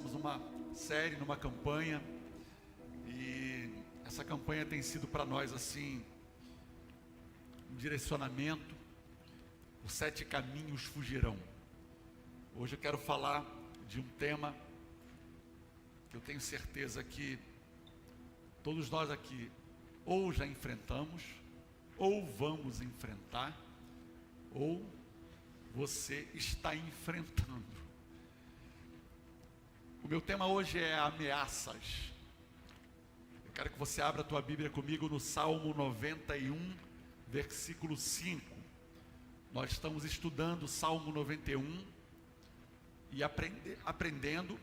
estamos numa série, numa campanha, e essa campanha tem sido para nós assim, um direcionamento. Os 7 caminhos fugirão. Hoje eu quero falar de um tema que eu tenho certeza que todos nós aqui ou já enfrentamos, ou vamos enfrentar, ou você está enfrentando. O meu tema hoje é ameaças. Eu quero que você abra a tua Bíblia comigo no Salmo 91, versículo 5. Nós estamos estudando o Salmo 91 e aprendendo,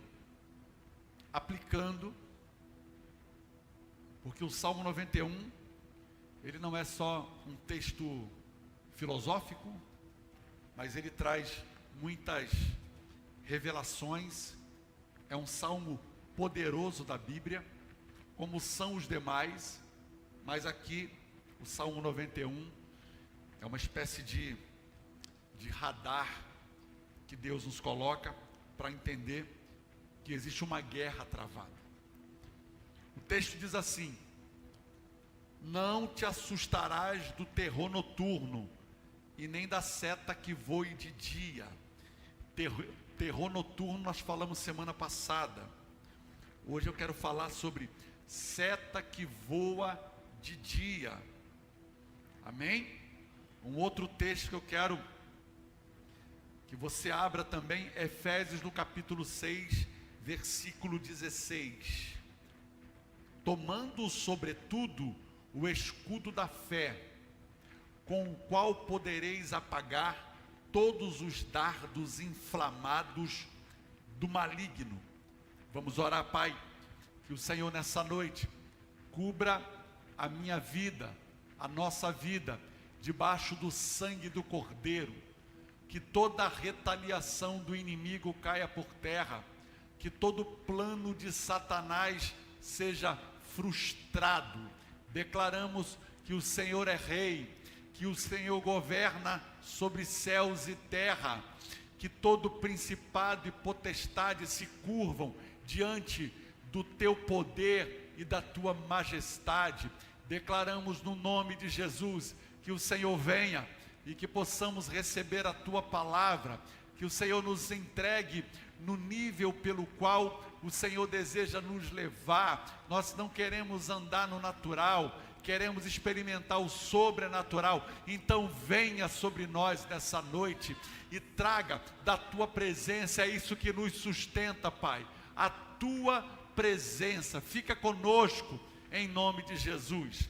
aplicando, porque o Salmo 91, ele não é só um texto filosófico, mas ele traz muitas revelações. É um salmo poderoso da Bíblia, como são os demais, mas aqui o Salmo 91 é uma espécie de radar que Deus nos coloca para entender que existe uma guerra travada. O texto diz assim: não te assustarás do terror noturno, e nem da seta que voe de dia. Terror noturno nós falamos semana passada. Hoje eu quero falar sobre seta que voa de dia. Amém? Um outro texto que eu quero que você abra também, Efésios no capítulo 6, versículo 16. Tomando sobretudo o escudo da fé, com o qual podereis apagar todos os dardos inflamados do maligno. Vamos orar, Pai, que o Senhor nessa noite cubra a minha vida, a nossa vida, debaixo do sangue do Cordeiro, que toda retaliação do inimigo caia por terra, que todo plano de Satanás seja frustrado. Declaramos que o Senhor é Rei, que o Senhor governa sobre céus e terra, que todo principado e potestade se curvam diante do teu poder e da tua majestade. Declaramos no nome de Jesus que o Senhor venha e que possamos receber a tua palavra, que o Senhor nos entregue no nível pelo qual o Senhor deseja nos levar. Nós não queremos andar no natural, queremos experimentar o sobrenatural. Então venha sobre nós nessa noite e traga da tua presença. É isso que nos sustenta, Pai, a tua presença. Fica conosco em nome de Jesus.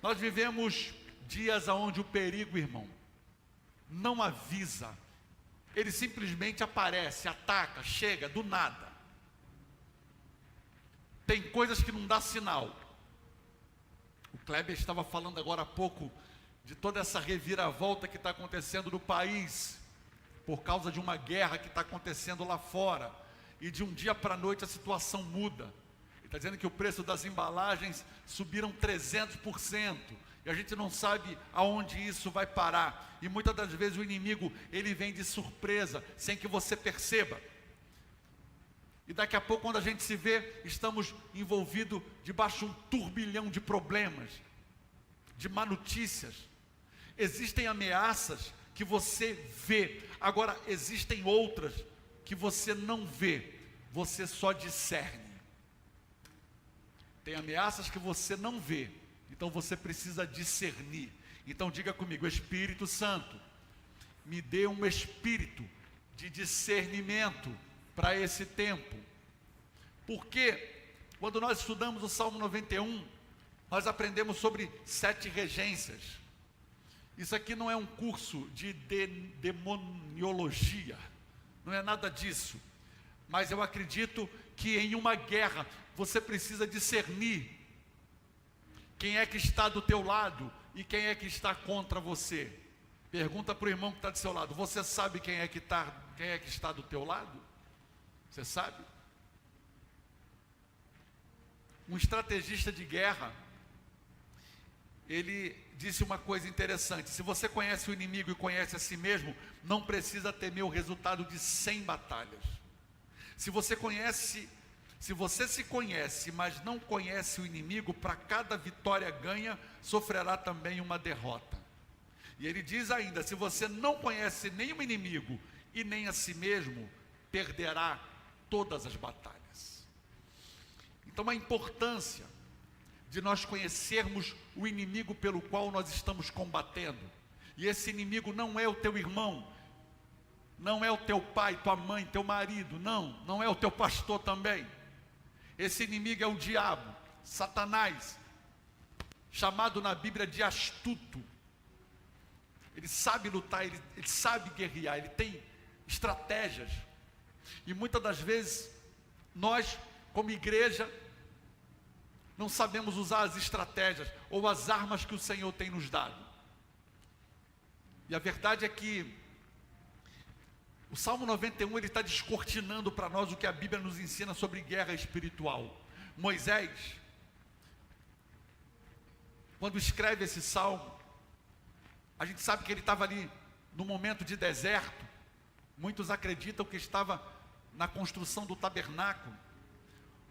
Nós vivemos dias onde o perigo, irmão, não avisa. Ele simplesmente aparece, ataca, chega do nada. Tem coisas que não dá sinal. O Kleber estava falando agora há pouco de toda essa reviravolta que está acontecendo no país, por causa de uma guerra que está acontecendo lá fora, e de um dia para a noite a situação muda. Ele está dizendo que o preço das embalagens subiram 300%, e a gente não sabe aonde isso vai parar, e muitas das vezes o inimigo, ele vem de surpresa, sem que você perceba. E daqui a pouco, quando a gente se vê, estamos envolvidos debaixo de um turbilhão de problemas, de má notícias. Existem ameaças que você vê, agora existem outras que você não vê, você só discerne. Tem ameaças que você não vê, então você precisa discernir. Então diga comigo: Espírito Santo, me dê um espírito de discernimento para esse tempo. Porque quando nós estudamos o Salmo 91, nós aprendemos sobre 7 regências. Isso aqui não é um curso de demoniologia, não é nada disso. Mas eu acredito que em uma guerra você precisa discernir quem é que está do teu lado e quem é que está contra você. Pergunta para o irmão que está do seu lado: você sabe quem é que está do teu lado? Você sabe? Um estrategista de guerra, ele disse uma coisa interessante: se você conhece o inimigo e conhece a si mesmo, não precisa temer o resultado de 100 batalhas. Se você se conhece, mas não conhece o inimigo, para cada vitória ganha, sofrerá também uma derrota. E ele diz ainda, se você não conhece nem o inimigo e nem a si mesmo, perderá todas as batalhas. Então a importância de nós conhecermos o inimigo pelo qual nós estamos combatendo. E esse inimigo não é o teu irmão, não é o teu pai, tua mãe, teu marido, não é o teu pastor também. Esse inimigo é o diabo, Satanás, chamado na Bíblia de astuto. Ele sabe lutar, ele sabe guerrear, ele tem estratégias. E muitas das vezes, nós, como igreja, não sabemos usar as estratégias ou as armas que o Senhor tem nos dado. E a verdade é que o Salmo 91, ele está descortinando para nós o que a Bíblia nos ensina sobre guerra espiritual. Moisés, quando escreve esse salmo, a gente sabe que ele estava ali no momento de deserto. Muitos acreditam que estava na construção do tabernáculo.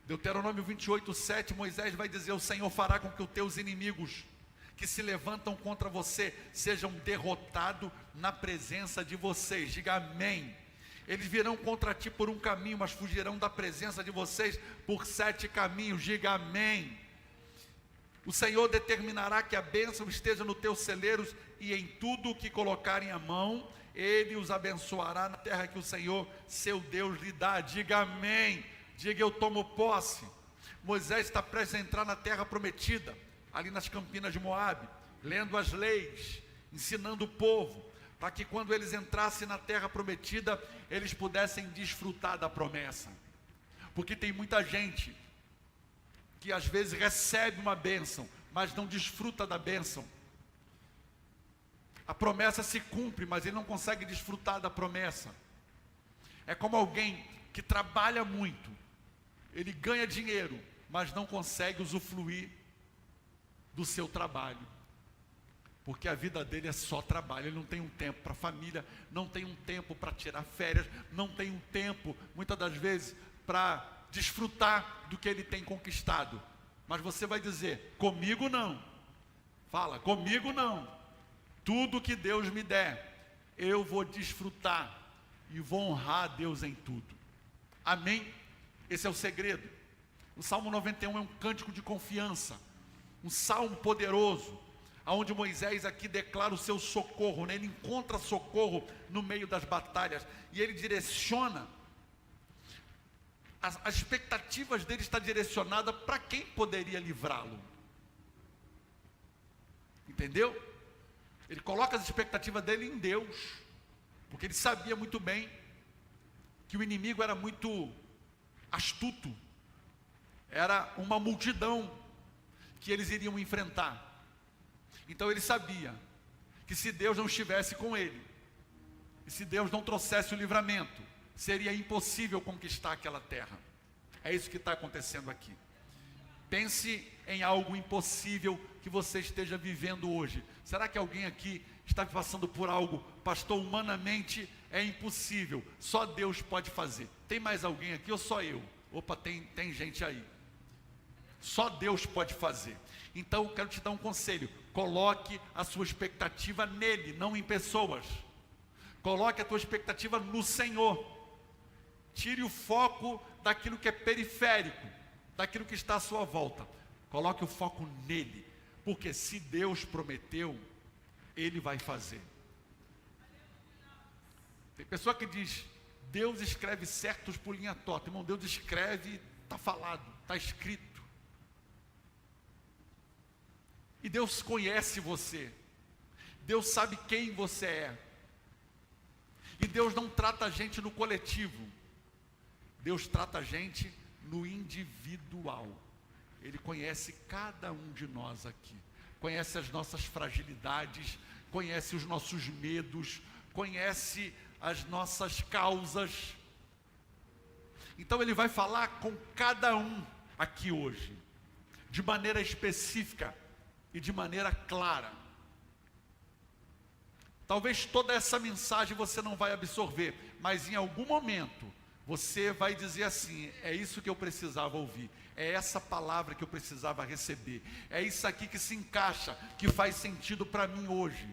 Deuteronômio 28:7, Moisés vai dizer, o Senhor fará com que os teus inimigos que se levantam contra você sejam derrotados na presença de vocês. Diga amém. Eles virão contra ti por um caminho, mas fugirão da presença de vocês por 7 caminhos. Diga amém. O Senhor determinará que a bênção esteja nos teus celeiros e em tudo o que colocarem a mão, Ele os abençoará na terra que o Senhor, seu Deus, lhe dá. Diga amém. Diga, eu tomo posse. Moisés está prestes a entrar na terra prometida, ali nas campinas de Moabe, lendo as leis, ensinando o povo, para que quando eles entrassem na terra prometida, eles pudessem desfrutar da promessa. Porque tem muita gente que às vezes recebe uma bênção, mas não desfruta da bênção. A promessa se cumpre, mas ele não consegue desfrutar da promessa. É como alguém que trabalha muito, ele ganha dinheiro, mas não consegue usufruir do seu trabalho, porque a vida dele é só trabalho. Ele não tem um tempo para a família, não tem um tempo para tirar férias, não tem um tempo, muitas das vezes, para desfrutar do que ele tem conquistado. Mas você vai dizer, comigo não. Fala, comigo não. Tudo que Deus me der, eu vou desfrutar e vou honrar a Deus em tudo. Amém? Esse é o segredo. O Salmo 91 é um cântico de confiança, um salmo poderoso, onde Moisés aqui declara o seu socorro, né? Ele encontra socorro no meio das batalhas, e ele direciona, as expectativas dele estão direcionadas para quem poderia livrá-lo. Entendeu? Ele coloca as expectativas dele em Deus, porque ele sabia muito bem que o inimigo era muito astuto, era uma multidão que eles iriam enfrentar. Então ele sabia que se Deus não estivesse com ele, e se Deus não trouxesse o livramento, seria impossível conquistar aquela terra. É isso que está acontecendo aqui. Pense em algo impossível que você esteja vivendo hoje. Será que alguém aqui está passando por algo, pastor, humanamente é impossível, só Deus pode fazer? Tem mais alguém aqui ou só eu? Opa, tem gente aí. Só Deus pode fazer. Então eu quero te dar um conselho: coloque a sua expectativa nele, não em pessoas. Coloque a tua expectativa no Senhor. Tire o foco daquilo que é periférico, daquilo que está à sua volta. Coloque o foco nele, porque se Deus prometeu, Ele vai fazer. Tem pessoa que diz, Deus escreve certos por linha torta. Irmão, Deus escreve, está falado, está escrito. E Deus conhece você. Deus sabe quem você é. E Deus não trata a gente no coletivo. Deus trata a gente no individual. Ele conhece cada um de nós aqui. Conhece as nossas fragilidades, conhece os nossos medos, conhece as nossas causas. Então Ele vai falar com cada um aqui hoje, de maneira específica e de maneira clara. Talvez toda essa mensagem você não vai absorver, mas em algum momento você vai dizer assim: é isso que eu precisava ouvir, é essa palavra que eu precisava receber, é isso aqui que se encaixa, que faz sentido para mim hoje.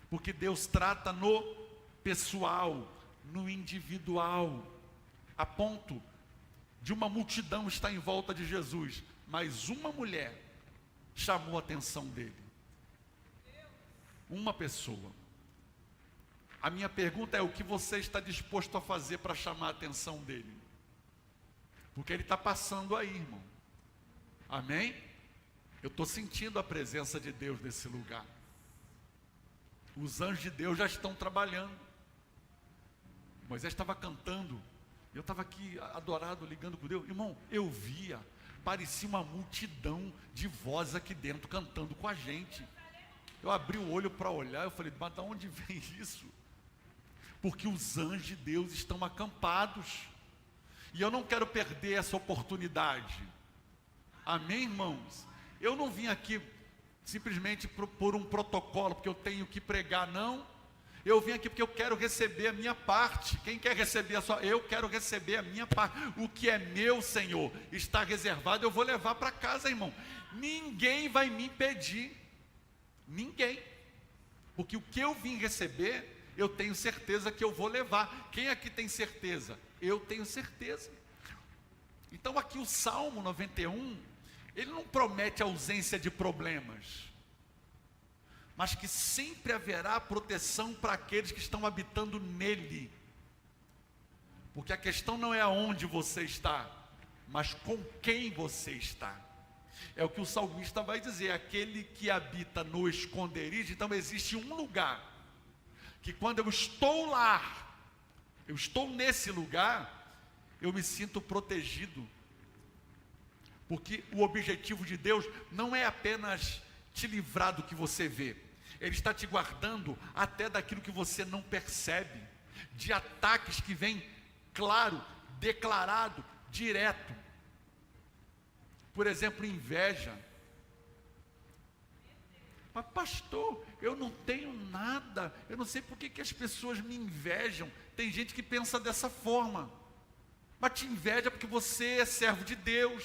Porque Deus trata no pessoal, no individual, a ponto de uma multidão estar em volta de Jesus, mas uma mulher chamou a atenção dele. Uma pessoa. A minha pergunta é: o que você está disposto a fazer para chamar a atenção dele? Porque ele está passando aí, irmão. Amém? Eu estou sentindo a presença de Deus nesse lugar. Os anjos de Deus já estão trabalhando. Moisés estava cantando, eu estava aqui adorado, ligando com Deus. Irmão, eu via, parecia uma multidão de vozes aqui dentro, cantando com a gente. Eu abri o olho para olhar, eu falei: mas de onde vem isso? Porque os anjos de Deus estão acampados, e eu não quero perder essa oportunidade. Amém, irmãos? Eu não vim aqui simplesmente por um protocolo, porque eu tenho que pregar, não. Eu vim aqui porque eu quero receber a minha parte. Quem quer receber a sua? Eu quero receber a minha parte. O que é meu, Senhor, está reservado, eu vou levar para casa, irmão. Ninguém vai me impedir. Ninguém. Porque o que eu vim receber, eu tenho certeza que eu vou levar. Quem aqui tem certeza? Eu tenho certeza. Então aqui o Salmo 91, ele não promete ausência de problemas, mas que sempre haverá proteção para aqueles que estão habitando nele. Porque a questão não é aonde você está, mas com quem você está. É o que o salmista vai dizer: aquele que habita no esconderijo. Então existe um lugar, que quando eu estou lá, eu estou nesse lugar, eu me sinto protegido. Porque o objetivo de Deus não é apenas te livrar do que você vê, Ele está te guardando até daquilo que você não percebe, de ataques que vêm claro, declarado, direto. Por exemplo, inveja. Mas pastor, eu não tenho nada, eu não sei por que as pessoas me invejam. Tem gente que pensa dessa forma, mas te inveja porque você é servo de Deus,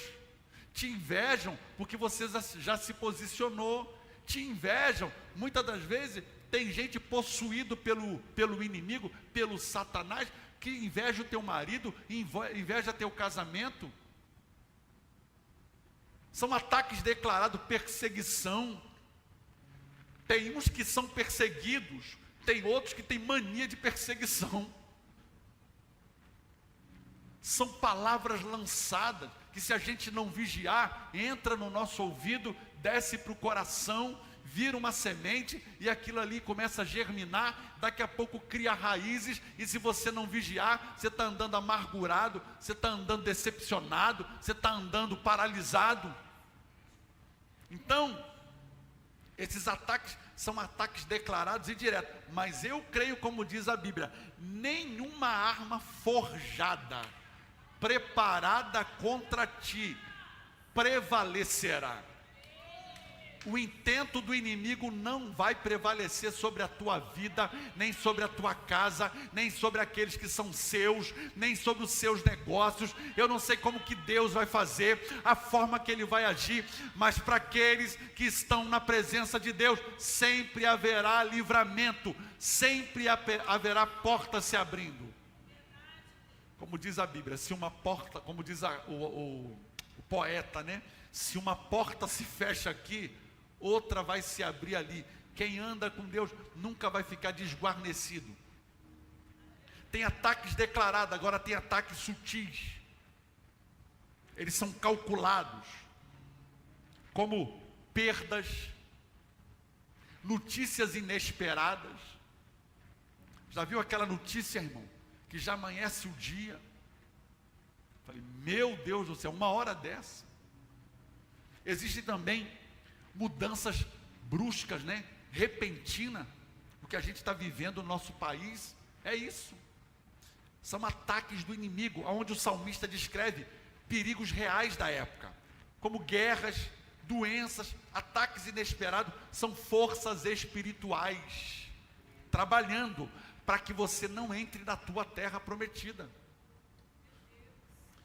te invejam porque você já se posicionou, te invejam, muitas das vezes tem gente possuído pelo inimigo, pelo Satanás, que inveja o teu marido, inveja teu casamento. São ataques declarados, perseguição. Tem uns que são perseguidos, tem outros que têm mania de perseguição. São palavras lançadas, que se a gente não vigiar, entra no nosso ouvido, desce para o coração, vira uma semente, e aquilo ali começa a germinar, daqui a pouco cria raízes, e se você não vigiar, você está andando amargurado, você está andando decepcionado, você está andando paralisado. Então, esses ataques são ataques declarados e diretos, mas eu creio, como diz a Bíblia, nenhuma arma forjada, preparada contra ti, prevalecerá. O intento do inimigo não vai prevalecer sobre a tua vida, nem sobre a tua casa, nem sobre aqueles que são seus, nem sobre os seus negócios. Eu não sei como que Deus vai fazer, a forma que Ele vai agir, mas para aqueles que estão na presença de Deus, sempre haverá livramento, sempre haverá porta se abrindo. Como diz a Bíblia, se uma porta, como diz o poeta, né? Se uma porta se fecha aqui, outra vai se abrir ali. Quem anda com Deus nunca vai ficar desguarnecido. Tem ataques declarados, agora tem ataques sutis. Eles são calculados, como perdas, notícias inesperadas. Já viu aquela notícia, irmão, que já amanhece o dia? Falei, meu Deus do céu, uma hora dessa. Existem também mudanças bruscas, né? Repentina. O que a gente está vivendo no nosso país é isso. São ataques do inimigo, onde o salmista descreve perigos reais da época, como guerras, doenças, ataques inesperados. São forças espirituais trabalhando para que você não entre na tua terra prometida.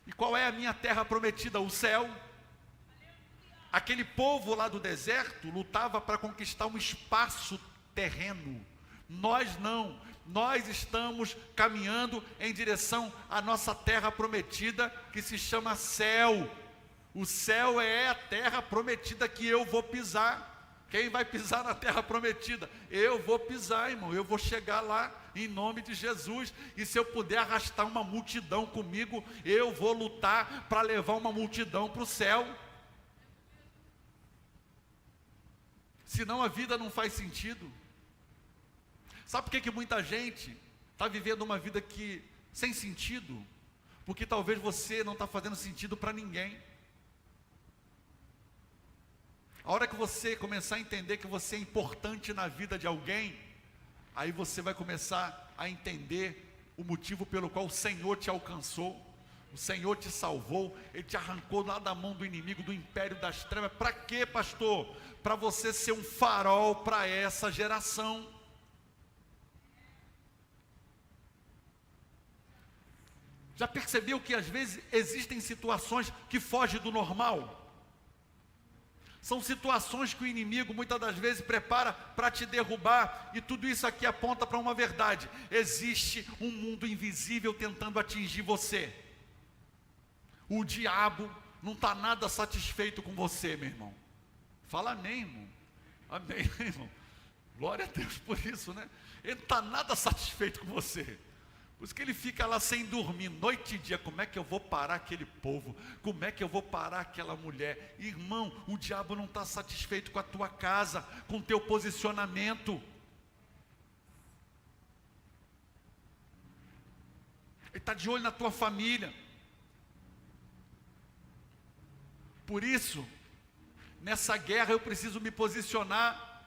E qual é a minha terra prometida? O céu. Aquele povo lá do deserto lutava para conquistar um espaço terreno. Nós não. Nós estamos caminhando em direção à nossa terra prometida, que se chama céu. O céu é a terra prometida que eu vou pisar. Quem vai pisar na terra prometida? Eu vou pisar, irmão. Eu vou chegar lá em nome de Jesus. E se eu puder arrastar uma multidão comigo, eu vou lutar para levar uma multidão para o céu. Senão a vida não faz sentido. Sabe por que muita gente está vivendo uma vida sem sentido? Porque talvez você não está fazendo sentido para ninguém. A hora que você começar a entender que você é importante na vida de alguém, aí você vai começar a entender o motivo pelo qual o Senhor te alcançou, o Senhor te salvou, Ele te arrancou lá da mão do inimigo, do império das trevas. Para quê, pastor? Para você ser um farol para essa geração. Já percebeu que às vezes existem situações que fogem do normal? São situações que o inimigo muitas das vezes prepara para te derrubar, e tudo isso aqui aponta para uma verdade: existe um mundo invisível tentando atingir você. O diabo não está nada satisfeito com você, meu irmão. Fala amém, irmão. Amém, irmão. Glória a Deus por isso, né? Ele não está nada satisfeito com você. Por isso que ele fica lá sem dormir, noite e dia. Como é que eu vou parar aquele povo? Como é que eu vou parar aquela mulher? Irmão, o diabo não está satisfeito com a tua casa, com o teu posicionamento. Ele está de olho na tua família. Por isso, nessa guerra eu preciso me posicionar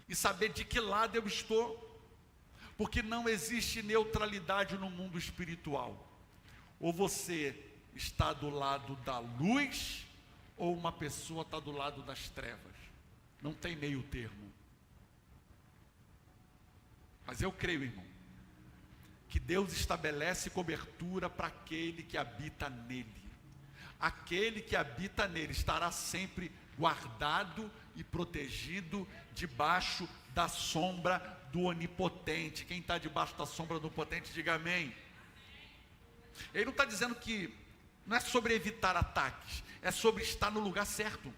e saber de que lado eu estou. Porque não existe neutralidade no mundo espiritual. Ou você está do lado da luz, ou uma pessoa está do lado das trevas. Não tem meio termo. Mas eu creio, irmão, que Deus estabelece cobertura para aquele que habita nele. Aquele que habita nele estará sempre guardado e protegido debaixo da sombra do Onipotente. Quem está debaixo da sombra do Onipotente, diga amém. Ele não está dizendo que não é sobre evitar ataques, é sobre estar no lugar certo.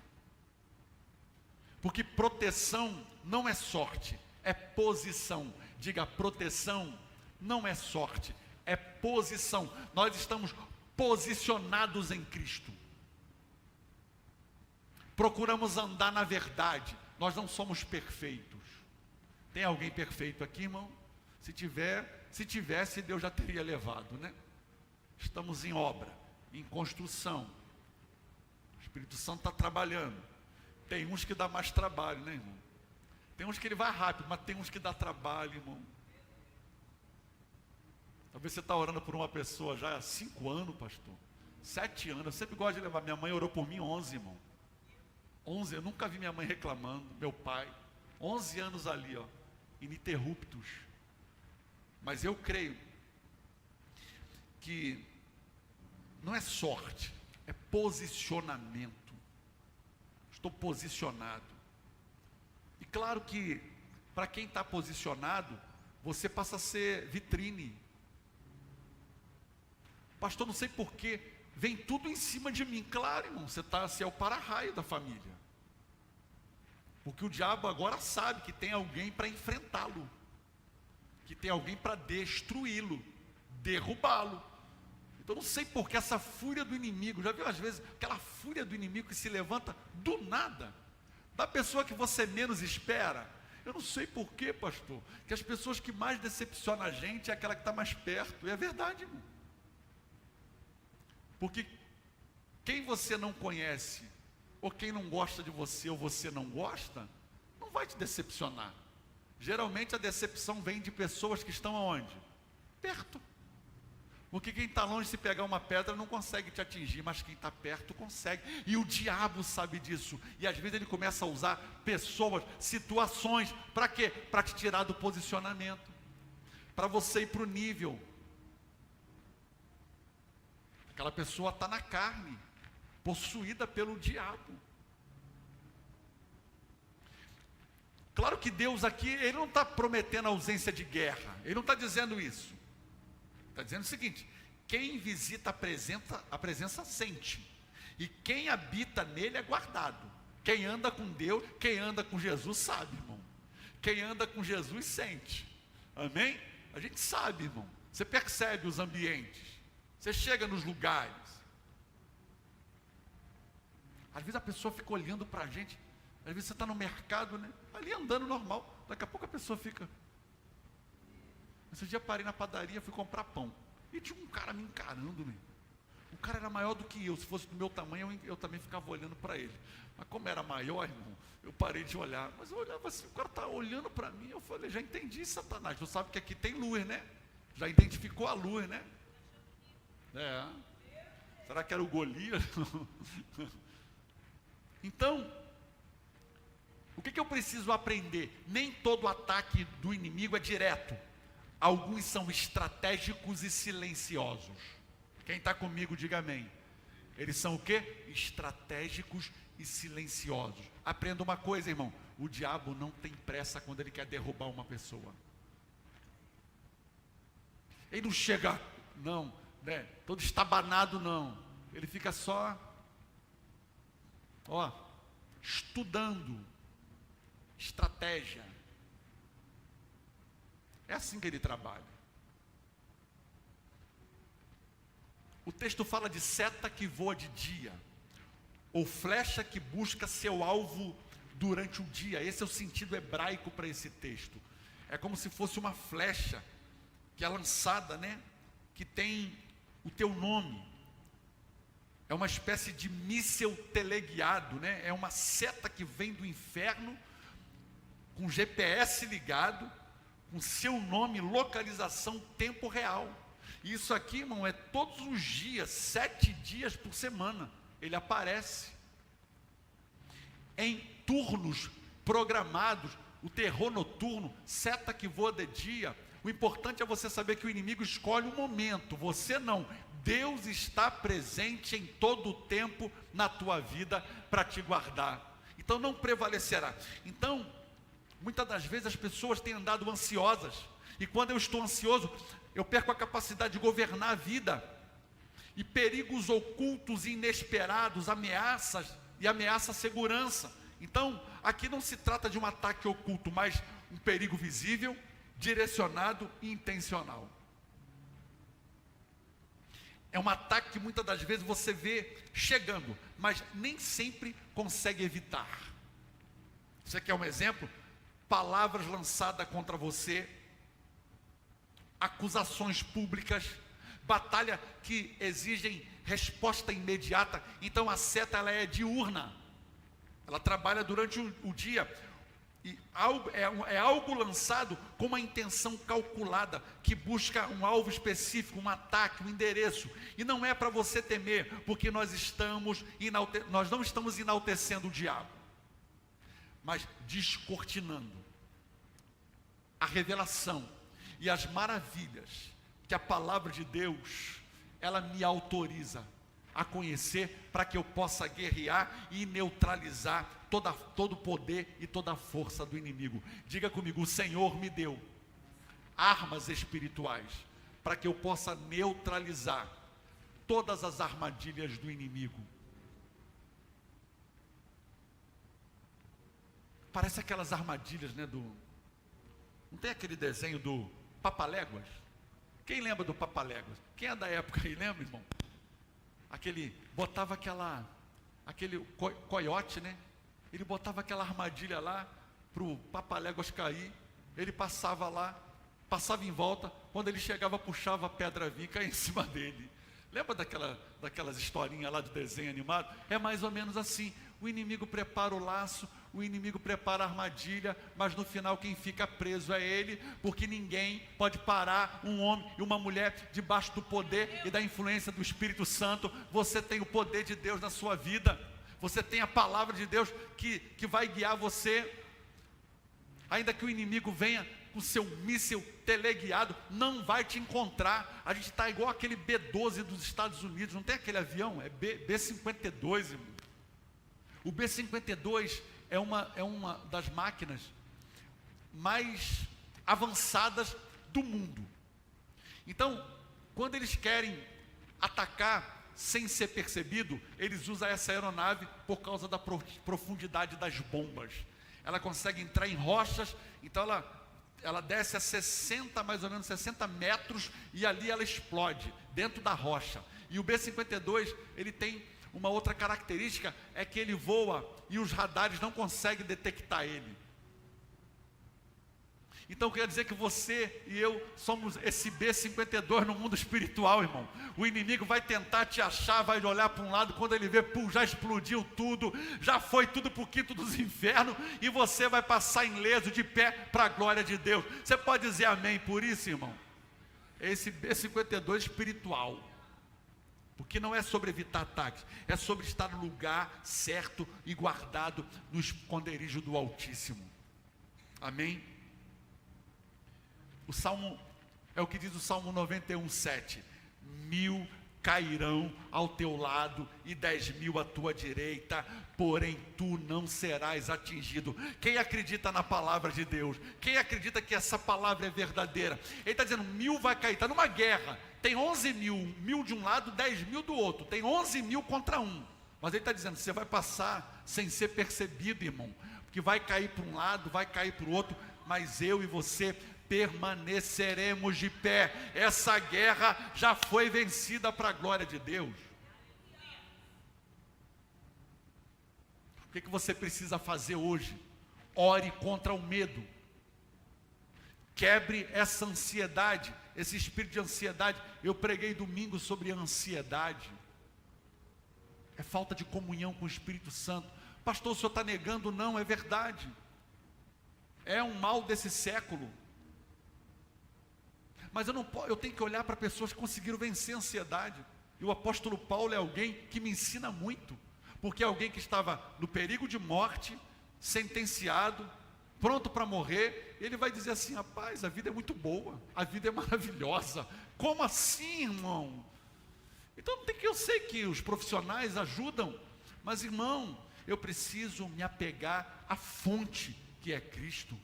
Porque proteção não é sorte, é posição. Diga, proteção não é sorte, é posição. Nós estamos posicionados em Cristo. Procuramos andar na verdade. Nós não somos perfeitos. Tem alguém perfeito aqui, irmão? Se tivesse, Deus já teria levado, né? Estamos em obra, em construção. O Espírito Santo está trabalhando. Tem uns que dá mais trabalho, né, irmão? Tem uns que ele vai rápido, mas tem uns que dá trabalho, irmão. Talvez você está orando por uma pessoa já há 5 anos, pastor. 7 anos, eu sempre gosto de levar. Minha mãe orou por mim 11, irmão. 11, eu nunca vi minha mãe reclamando, meu pai. 11 anos ali, ó, ininterruptos. Mas eu creio que não é sorte, é posicionamento. Estou posicionado. E claro que, para quem está posicionado, você passa a ser vitrine. Pastor, não sei porquê, vem tudo em cima de mim. Claro, irmão, você é o para-raio da família. Porque o diabo agora sabe que tem alguém para enfrentá-lo, que tem alguém para destruí-lo, derrubá-lo. Então não sei porque essa fúria do inimigo, já viu às vezes aquela fúria do inimigo que se levanta do nada, da pessoa que você menos espera? Eu não sei porquê, pastor, que as pessoas que mais decepcionam a gente é aquela que está mais perto. E é verdade, irmão. Porque quem você não conhece, ou quem não gosta de você, ou você não gosta, não vai te decepcionar. Geralmente a decepção vem de pessoas que estão aonde? Perto. Porque quem está longe, se pegar uma pedra, não consegue te atingir, mas quem está perto consegue. E o diabo sabe disso. E às vezes ele começa a usar pessoas, situações, para quê? Para te tirar do posicionamento, para você ir para o nível. Aquela pessoa está na carne, possuída pelo diabo. Claro que Deus aqui, Ele não está prometendo ausência de guerra, Ele não está dizendo isso. Está dizendo o seguinte: quem visita a presença sente, e quem habita nele é guardado. Quem anda com Deus, quem anda com Jesus sabe, irmão. Quem anda com Jesus sente, amém? A gente sabe, irmão. Você percebe os ambientes, você chega nos lugares. Às vezes a pessoa fica olhando para a gente. Às vezes você está no mercado, né? Ali andando normal. Daqui a pouco a pessoa fica. Esse dia parei na padaria, fui comprar pão. E tinha um cara me encarando, né? O cara era maior do que eu. Se fosse do meu tamanho, eu também ficava olhando para ele. Mas como era maior, irmão, eu parei de olhar. Mas eu olhava assim, o cara está olhando para mim. Eu falei, já entendi, Satanás. Tu sabe que aqui tem luz, né? Já identificou a luz, né? É. Será que era o Golias? Então, o que eu preciso aprender? Nem todo ataque do inimigo é direto. Alguns são estratégicos e silenciosos. Quem está comigo, diga amém. Eles são o quê? Estratégicos e silenciosos. Aprenda uma coisa, irmão. O diabo não tem pressa quando ele quer derrubar uma pessoa. Ele não chega, não, né? Todo estabanado, não. Ele fica só, estudando estratégia. É assim que ele trabalha. O texto fala de seta que voa de dia, ou flecha que busca seu alvo durante o dia. Esse é o sentido hebraico para esse texto. É como se fosse uma flecha que é lançada, né? Que tem o teu nome. É uma espécie de míssil teleguiado, né? É uma seta que vem do inferno, com GPS ligado, com seu nome, localização, tempo real. E isso aqui, irmão, é todos os dias, 7 dias por semana, ele aparece. Em turnos programados, o terror noturno, seta que voa de dia. O importante é você saber que o inimigo escolhe um momento, você não. Deus está presente em todo o tempo na tua vida para te guardar. Então não prevalecerá. Então, muitas das vezes as pessoas têm andado ansiosas. E quando eu estou ansioso, eu perco a capacidade de governar a vida. E perigos ocultos e inesperados, ameaças e ameaça à segurança. Então, aqui não se trata de um ataque oculto, mas um perigo visível, direcionado e intencional. É um ataque que muitas das vezes você vê chegando, mas nem sempre consegue evitar. Você quer um exemplo? Palavras lançadas contra você, acusações públicas, batalha que exigem resposta imediata. Então a seta ela é diurna, ela trabalha durante o dia. E é algo lançado com uma intenção calculada, que busca um alvo específico, um ataque, um endereço. E não é para você temer, porque nós não estamos enaltecendo o diabo, mas descortinando a revelação e as maravilhas que a palavra de Deus, ela me autoriza a conhecer, para que eu possa guerrear e neutralizar todo o poder e toda a força do inimigo. Diga comigo: o Senhor me deu armas espirituais para que eu possa neutralizar todas as armadilhas do inimigo. Parece aquelas armadilhas, né, não tem aquele desenho do Papaléguas? Quem lembra do Papaléguas? Quem é da época aí, lembra, irmão? Botava aquele coiote, né? Ele botava aquela armadilha lá para o Papaléguas cair. Ele passava lá, passava em volta. Quando ele chegava, puxava a pedra vinha e caía em cima dele. Lembra daquelas historinhas lá de desenho animado? É mais ou menos assim. O inimigo prepara o laço, o inimigo prepara a armadilha, mas no final quem fica preso é ele, porque ninguém pode parar um homem e uma mulher debaixo do poder e da influência do Espírito Santo. Você tem o poder de Deus na sua vida, você tem a palavra de Deus que vai guiar você. Ainda que o inimigo venha com seu míssil teleguiado, não vai te encontrar. A gente está igual aquele B-12 dos Estados Unidos, não tem aquele avião? É B-52, irmão. O B-52 é uma das máquinas mais avançadas do mundo. Então, quando eles querem atacar sem ser percebido, eles usam essa aeronave por causa da profundidade das bombas. Ela consegue entrar em rochas, então ela desce a mais ou menos 60 metros, e ali ela explode, dentro da rocha. E o B-52, ele tem uma outra característica, é que ele voa e os radares não conseguem detectar ele. Então quer dizer que você e eu somos esse B-52 no mundo espiritual, irmão. O inimigo vai tentar te achar, vai olhar para um lado, quando ele vê, pum, já explodiu tudo, já foi tudo para o quinto dos infernos, e você vai passar ileso, de pé, para a glória de Deus. Você pode dizer amém por isso, irmão? Esse B-52 espiritual. Porque não é sobre evitar ataques, é sobre estar no lugar certo e guardado no esconderijo do Altíssimo. Amém? O Salmo, é o que diz o Salmo 91:7. 1000 cairão ao teu lado e 10.000 à tua direita, porém tu não serás atingido. Quem acredita na palavra de Deus? Quem acredita que essa palavra é verdadeira? Ele está dizendo, 1000 vai cair, está numa guerra, tem 11.000, 1000 de um lado, 10.000 do outro, tem 11.000 contra um, mas ele está dizendo, você vai passar sem ser percebido, irmão, porque vai cair para um lado, vai cair para o outro, mas eu e você permaneceremos de pé. Essa guerra já foi vencida para a glória de Deus. O que você precisa fazer hoje? Ore contra o medo. Quebre essa ansiedade, esse espírito de ansiedade. Eu preguei domingo sobre a ansiedade. É falta de comunhão com o Espírito Santo. Pastor, o senhor está negando? Não, é verdade. É um mal desse século. Mas eu tenho que olhar para pessoas que conseguiram vencer a ansiedade. E o apóstolo Paulo é alguém que me ensina muito. Porque é alguém que estava no perigo de morte, sentenciado, pronto para morrer. Ele vai dizer assim, rapaz, a vida é muito boa, a vida é maravilhosa. Como assim, irmão? Então eu sei que os profissionais ajudam, mas irmão, eu preciso me apegar à fonte que é Cristo.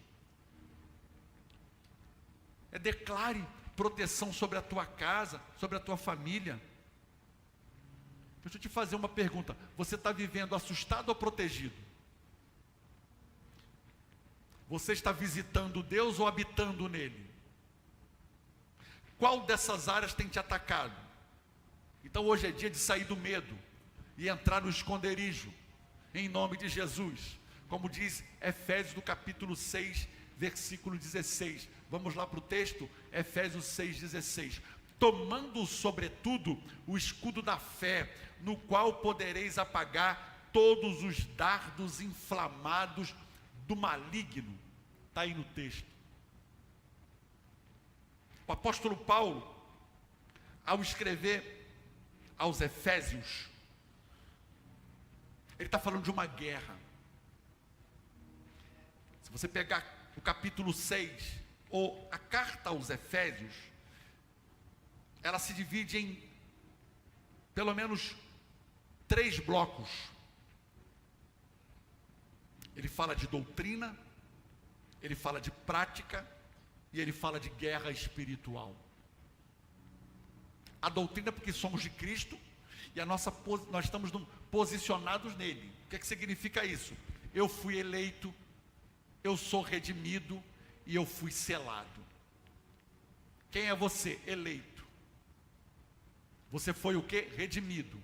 Declare proteção sobre a tua casa, sobre a tua família. Deixa eu te fazer uma pergunta. Você está vivendo assustado ou protegido? Você está visitando Deus ou habitando nele? Qual dessas áreas tem te atacado? Então hoje é dia de sair do medo e entrar no esconderijo, em nome de Jesus. Como diz Efésios do capítulo 6, versículo 16. Vamos lá para o texto, Efésios 6,16. Tomando sobretudo o escudo da fé, no qual podereis apagar todos os dardos inflamados do maligno. Está aí no texto. O apóstolo Paulo, ao escrever aos Efésios, ele está falando de uma guerra. Se você pegar o capítulo 6, ou a carta aos Efésios, ela se divide em pelo menos 3 blocos. Ele fala de doutrina, ele fala de prática e ele fala de guerra espiritual. A doutrina porque somos de Cristo e nós estamos posicionados nele. O que significa isso? Eu fui eleito, eu sou redimido e eu fui selado. Quem é você? Eleito. Você foi o quê? Redimido.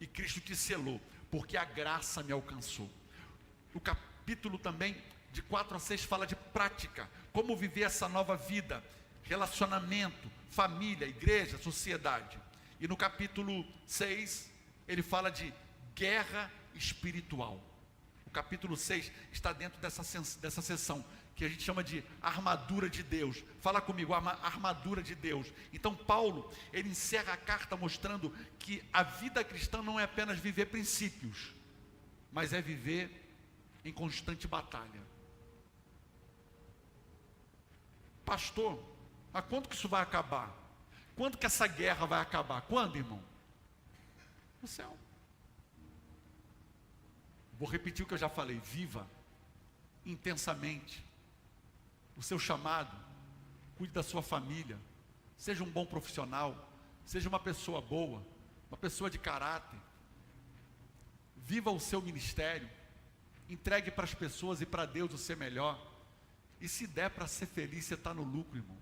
E Cristo te selou, porque a graça me alcançou. O capítulo também, de 4 a 6, fala de prática. Como viver essa nova vida, relacionamento, família, igreja, sociedade. E no capítulo 6, ele fala de guerra espiritual. O capítulo 6 está dentro dessa seção, que a gente chama de armadura de Deus. Fala comigo, armadura de Deus. Então Paulo, ele encerra a carta mostrando que a vida cristã não é apenas viver princípios, mas é viver em constante batalha. Pastor, a quando que isso vai acabar? Quando que essa guerra vai acabar? Quando, irmão? No céu. Vou repetir o que eu já falei. Viva intensamente o seu chamado, cuide da sua família, seja um bom profissional, seja uma pessoa boa, uma pessoa de caráter. Viva o seu ministério, entregue para as pessoas e para Deus o ser melhor. E se der para ser feliz, você está no lucro, irmão.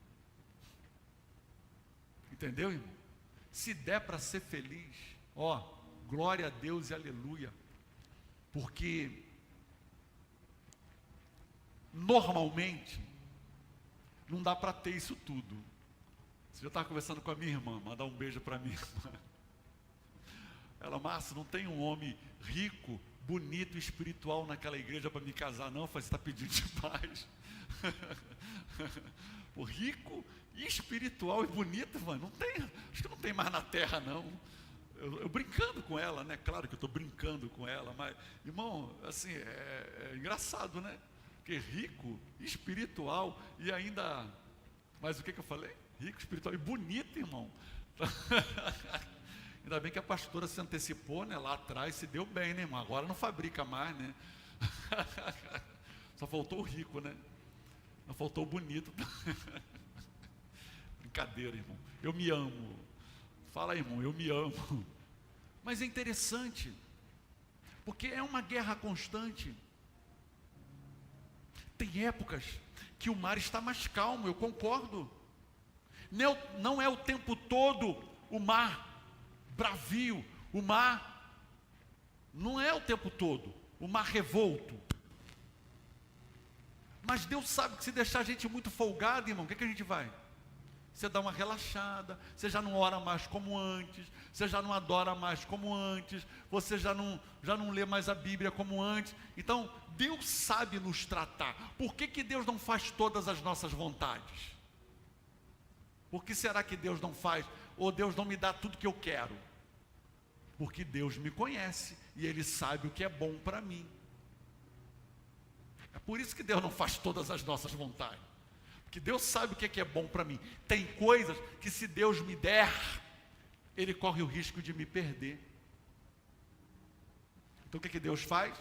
Entendeu, irmão? Se der para ser feliz, ó, glória a Deus e aleluia. Porque normalmente não dá para ter isso tudo. Você já estava conversando com a minha irmã, mandar um beijo para minha irmã. Ela, Márcio, não tem um homem rico, bonito, espiritual naquela igreja para me casar, não. Eu falei, você está pedindo demais. O rico, espiritual e bonito, mano, não tem, acho que não tem mais na terra, não. Eu brincando com ela, né? Claro que eu estou brincando com ela, mas, irmão, assim, é engraçado, né? Porque rico, espiritual e ainda, mas o que eu falei? Rico, espiritual e bonito, irmão. Ainda bem que a pastora se antecipou, né? Lá atrás se deu bem, né, irmão? Agora não fabrica mais, né? Só faltou o rico, né? Não faltou o bonito. Brincadeira, irmão. Eu me amo. Fala, irmão, eu me amo. Mas é interessante, porque é uma guerra constante. Tem épocas que o mar está mais calmo, eu concordo. Não é o tempo todo o mar bravio, o mar não é o tempo todo, o mar revolto. Mas Deus sabe que se deixar a gente muito folgado, irmão, o que a gente vai? Você dá uma relaxada, você já não ora mais como antes, você já não adora mais como antes, você já não lê mais a Bíblia como antes. Então, Deus sabe nos tratar. Por que Deus não faz todas as nossas vontades? Por que será que Deus não faz? Ou Deus não me dá tudo que eu quero? Porque Deus me conhece e Ele sabe o que é bom para mim. É por isso que Deus não faz todas as nossas vontades. Porque Deus sabe o que é bom para mim. Tem coisas que se Deus me der, Ele corre o risco de me perder. Então o que Deus faz?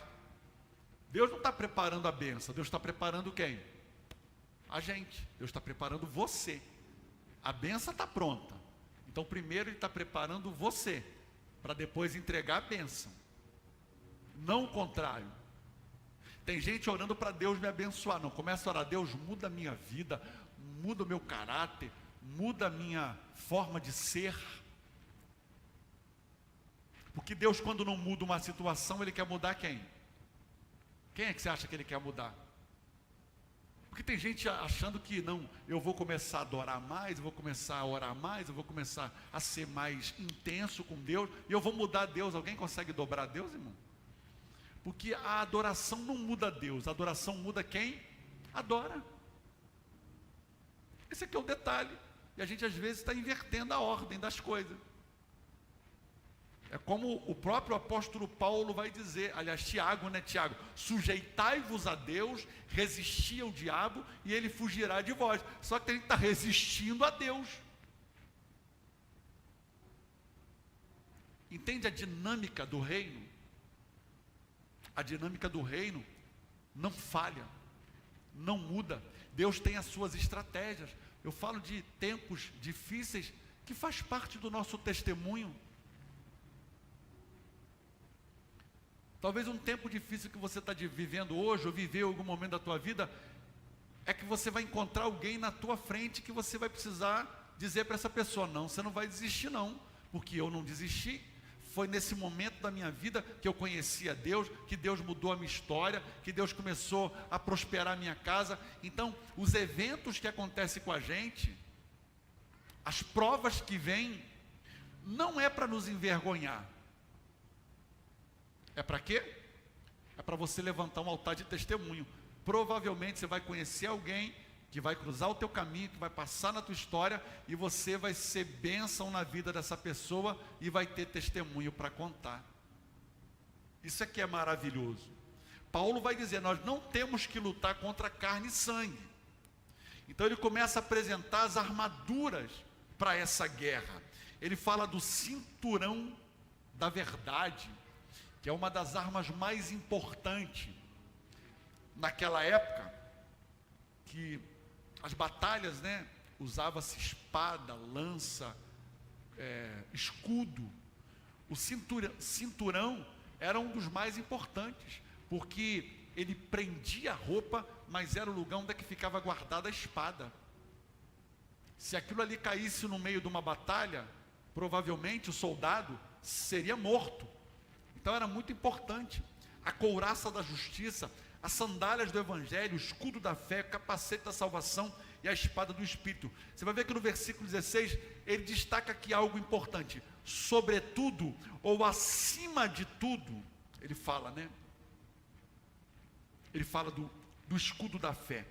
Deus não está preparando a bênção, Deus está preparando quem? A gente. Deus está preparando você. A bênção está pronta. Então primeiro Ele está preparando você, para depois entregar a bênção. Não o contrário. Tem gente orando para Deus me abençoar. Não, começa a orar, Deus muda a minha vida, muda o meu caráter, muda a minha forma de ser. Porque Deus, quando não muda uma situação, Ele quer mudar quem? Quem é que você acha que Ele quer mudar? Porque tem gente achando que não, eu vou começar a adorar mais, eu vou começar a orar mais, eu vou começar a ser mais intenso com Deus, e eu vou mudar Deus. Alguém consegue dobrar Deus, irmão? Porque a adoração não muda Deus, a adoração muda quem adora. Esse aqui é o detalhe. E a gente às vezes está invertendo a ordem das coisas. É como o próprio apóstolo Paulo vai dizer, aliás, Tiago, né, Tiago? Sujeitai-vos a Deus, resisti ao diabo e ele fugirá de vós. Só que tem que estar resistindo a Deus. Entende a dinâmica do reino? A dinâmica do reino não falha, não muda. Deus tem as suas estratégias. Eu falo de tempos difíceis que faz parte do nosso testemunho. Talvez um tempo difícil que você está vivendo hoje, ou viveu em algum momento da tua vida, é que você vai encontrar alguém na tua frente que você vai precisar dizer para essa pessoa, não, você não vai desistir não, porque eu não desisti. Foi nesse momento da minha vida que eu conheci a Deus, que Deus mudou a minha história, que Deus começou a prosperar a minha casa. Então, os eventos que acontecem com a gente, as provas que vêm, não é para nos envergonhar. É para quê? É para você levantar um altar de testemunho. Provavelmente você vai conhecer alguém que vai cruzar o teu caminho, que vai passar na tua história, e você vai ser bênção na vida dessa pessoa e vai ter testemunho para contar. Isso aqui é maravilhoso. Paulo vai dizer, nós não temos que lutar contra carne e sangue. Então ele começa a apresentar as armaduras para essa guerra. Ele fala do cinturão da verdade, que é uma das armas mais importantes naquela época, que as batalhas, né, usava-se espada, lança, escudo. O cinturão era um dos mais importantes, porque ele prendia a roupa, mas era o lugar onde é que ficava guardada a espada. Se aquilo ali caísse no meio de uma batalha, provavelmente o soldado seria morto. Então era muito importante. A couraça da justiça, as sandálias do evangelho, o escudo da fé, o capacete da salvação e a espada do Espírito. Você vai ver que no versículo 16, ele destaca aqui algo importante. Sobretudo, ou acima de tudo, ele fala, né? Ele fala do escudo da fé.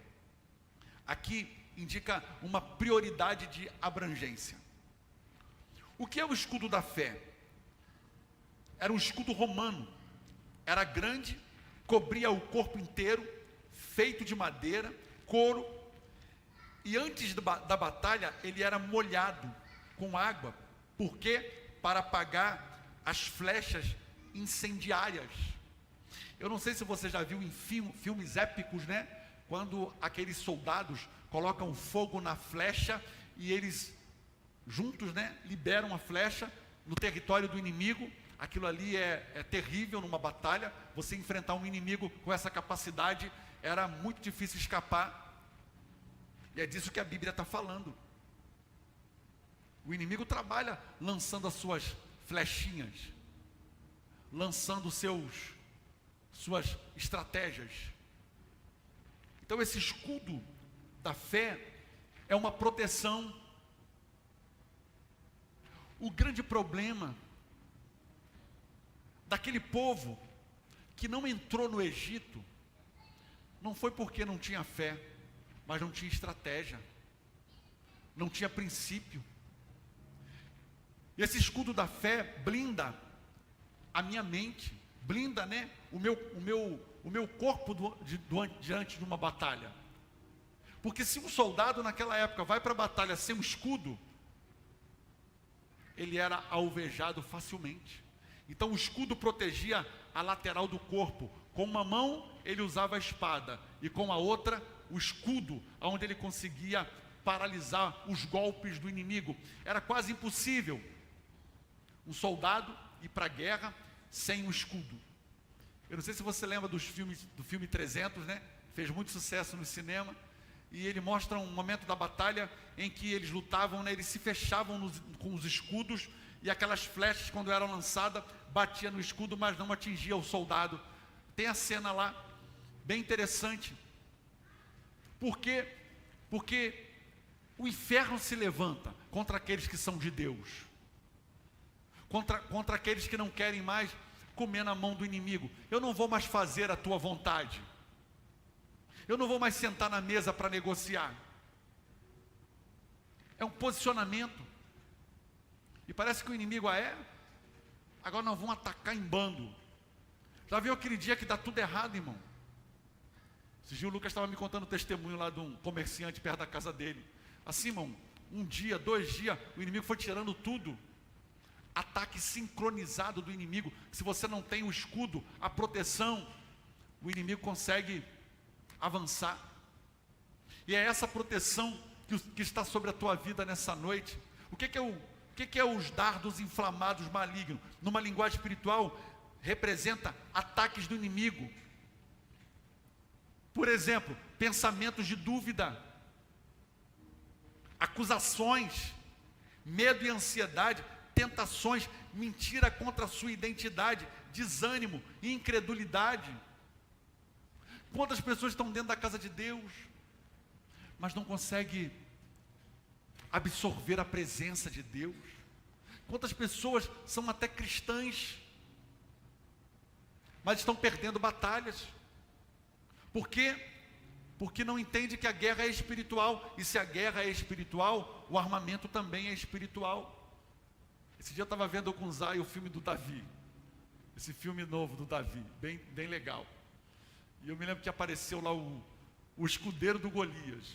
Aqui indica uma prioridade de abrangência. O que é o escudo da fé? Era um escudo romano. Era grande, cobria o corpo inteiro, feito de madeira, couro. E antes da batalha, ele era molhado com água. Por quê? Para apagar as flechas incendiárias. Eu não sei se você já viu em filmes épicos, né? Quando aqueles soldados colocam fogo na flecha e eles juntos, né, liberam a flecha no território do inimigo. Aquilo ali é terrível numa batalha. Você enfrentar um inimigo com essa capacidade era muito difícil escapar. E é disso que a Bíblia está falando. O inimigo trabalha lançando as suas flechinhas, lançando suas estratégias. Então esse escudo da fé é uma proteção. O grande problema daquele povo que não entrou no Egito não foi porque não tinha fé, mas não tinha estratégia, não tinha princípio. E esse escudo da fé blinda a minha mente, blinda, né, o meu corpo diante de uma batalha. Porque se um soldado naquela época vai para a batalha sem um escudo, ele era alvejado facilmente. Então o escudo protegia a lateral do corpo. Com uma mão ele usava a espada e com a outra o escudo, onde ele conseguia paralisar os golpes do inimigo. Era quase impossível um soldado ir para a guerra sem um escudo. Eu não sei se você lembra do filme 300, né? Fez muito sucesso no cinema. E ele mostra um momento da batalha em que eles lutavam, né? Eles se fechavam com os escudos, e aquelas flechas, quando eram lançadas, batia no escudo, mas não atingia o soldado. Tem a cena lá, bem interessante. Por quê? Porque o inferno se levanta contra aqueles que são de Deus, contra aqueles que não querem mais comer na mão do inimigo. Eu não vou mais fazer a tua vontade. Eu não vou mais sentar na mesa para negociar. É um posicionamento. E parece que o inimigo agora nós vamos atacar em bando. Já viu aquele dia que dá tudo errado, irmão? Esse dia o Lucas estava me contando um testemunho lá de um comerciante perto da casa dele. Assim, irmão, um dia, 2 dias, o inimigo foi tirando tudo. Ataque sincronizado do inimigo. Se você não tem o escudo, a proteção, o inimigo consegue avançar. E é essa proteção que está sobre a tua vida nessa noite. O que é os dardos inflamados malignos? Numa linguagem espiritual, representa ataques do inimigo. Por exemplo, pensamentos de dúvida, acusações, medo e ansiedade, tentações, mentira contra a sua identidade, desânimo, incredulidade. Quantas pessoas estão dentro da casa de Deus, mas não conseguem absorver a presença de Deus? Quantas pessoas são até cristãs, mas estão perdendo batalhas? Por quê? Porque não entende que a guerra é espiritual, e se a guerra é espiritual, o armamento também é espiritual. Esse dia eu estava vendo com o Zay o filme do Davi, esse filme novo do Davi, bem legal. E eu me lembro que apareceu lá o escudeiro do Golias.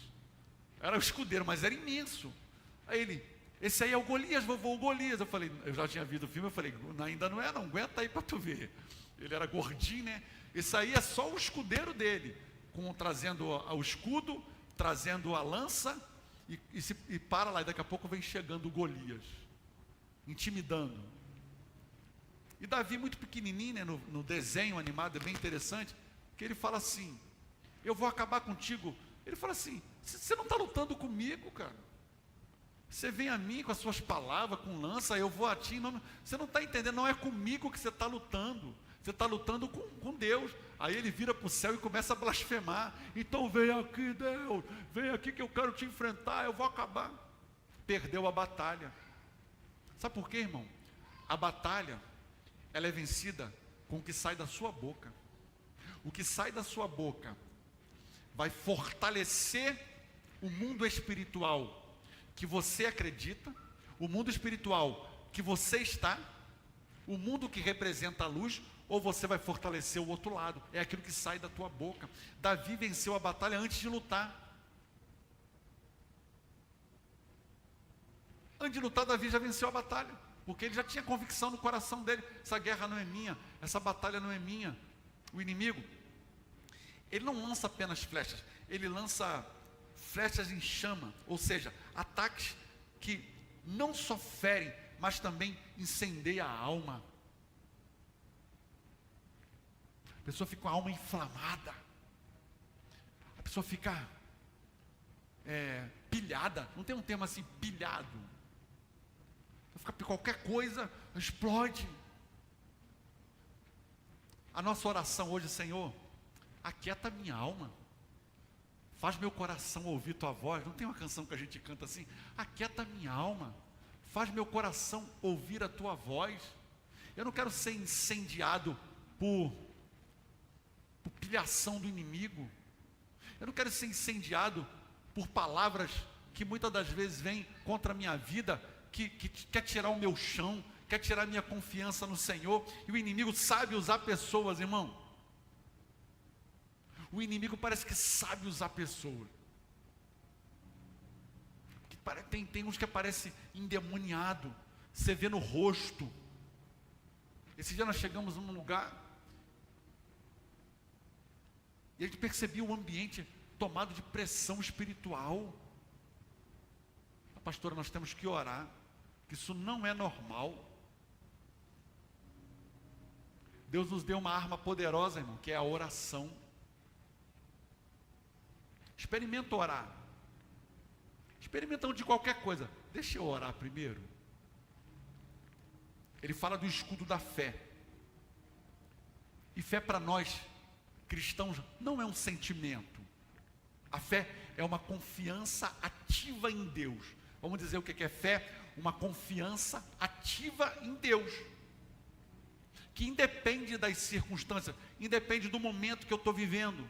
Era o escudeiro, mas era imenso. Aí ele, esse aí é o Golias, vovô, o Golias. Eu falei, eu já tinha visto o filme, eu falei, ainda não é, não, aguenta aí para tu ver. Ele era gordinho, né? Esse aí é só o escudeiro dele, trazendo o escudo, trazendo a lança, e para lá, e daqui a pouco vem chegando o Golias, intimidando. E Davi, muito pequenininho, né, no desenho animado, é bem interessante, que ele fala assim, eu vou acabar contigo. Ele fala assim, você não está lutando comigo, cara. Você vem a mim com as suas palavras, com lança, eu vou a ti. Não, você não está entendendo, não é comigo que você está lutando. Você está lutando com Deus. Aí ele vira para o céu e começa a blasfemar. Então vem aqui, Deus, vem aqui que eu quero te enfrentar, eu vou acabar. Perdeu a batalha. Sabe por quê, irmão? A batalha, ela é vencida com o que sai da sua boca. O que sai da sua boca vai fortalecer o mundo espiritual que você acredita, o mundo espiritual que você está, o mundo que representa a luz, ou você vai fortalecer o outro lado. É aquilo que sai da tua boca. Davi venceu a batalha antes de lutar. Antes de lutar, Davi já venceu a batalha, porque ele já tinha convicção no coração dele, essa guerra não é minha, essa batalha não é minha. O inimigo, ele não lança apenas flechas, ele lança flechas em chama, ou seja, ataques que não só ferem, mas também incendeiam a alma. A pessoa fica com a alma inflamada, a pessoa fica pilhada, não tem um termo assim, pilhado, fica qualquer coisa, explode. A nossa oração hoje, Senhor, aquieta minha alma, faz meu coração ouvir tua voz. Não tem uma canção que a gente canta assim? Aquieta minha alma, faz meu coração ouvir a tua voz. Eu não quero ser incendiado por pilhação do inimigo. Eu não quero ser incendiado por palavras que muitas das vezes vêm contra a minha vida, que quer tirar o meu chão, quer tirar a minha confiança no Senhor. E o inimigo sabe usar pessoas, irmão. O inimigo parece que sabe usar pessoas. Tem uns que aparecem endemoniado, você vê no rosto. Esse dia nós chegamos num lugar e a gente percebia o ambiente tomado de pressão espiritual. Pastora, nós temos que orar, que isso não é normal. Deus nos deu uma arma poderosa, irmão, que é a oração. Experimenta orar. Experimentando de qualquer coisa. Deixa eu orar primeiro. Ele fala do escudo da fé. E fé para nós, cristãos, não é um sentimento. A fé é uma confiança ativa em Deus. Vamos dizer o que é fé? Uma confiança ativa em Deus. Que independe das circunstâncias, independe do momento que eu estou vivendo.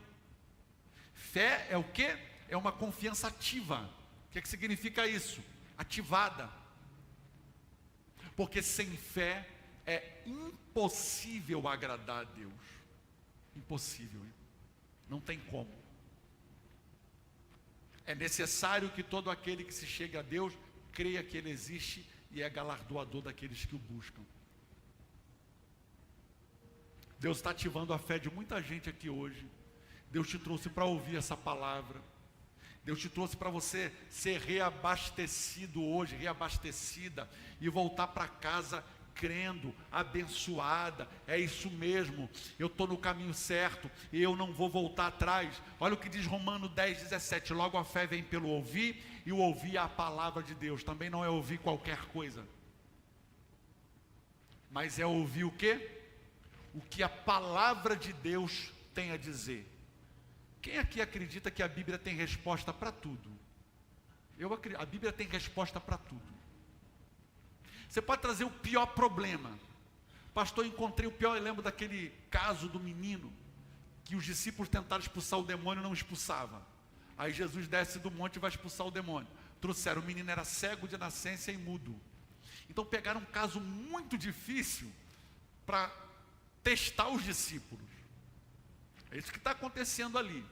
Fé é o quê? É uma confiança ativa. O que significa isso? Ativada. Porque sem fé é impossível agradar a Deus. Impossível, hein? Não tem como. É necessário que todo aquele que se chegue a Deus creia que Ele existe e é galardoador daqueles que o buscam. Deus está ativando a fé de muita gente aqui hoje. Deus te trouxe para ouvir essa palavra. Deus te trouxe para você ser reabastecido hoje, reabastecida, e voltar para casa crendo, abençoada. É isso mesmo, eu estou no caminho certo e eu não vou voltar atrás. Olha o que diz Romanos 10:17, logo a fé vem pelo ouvir, e o ouvir é a palavra de Deus. Também não é ouvir qualquer coisa, mas é ouvir o quê? O que a palavra de Deus tem a dizer. Quem aqui acredita que a Bíblia tem resposta para tudo? Eu acredito, a Bíblia tem resposta para tudo. Você pode trazer o pior problema. Pastor, encontrei o pior. Eu lembro daquele caso do menino que os discípulos tentaram expulsar o demônio e não expulsava. Aí Jesus desce do monte e vai expulsar o demônio. Trouxeram, o menino era cego de nascença e mudo. Então pegaram um caso muito difícil para testar os discípulos. É isso que está acontecendo ali.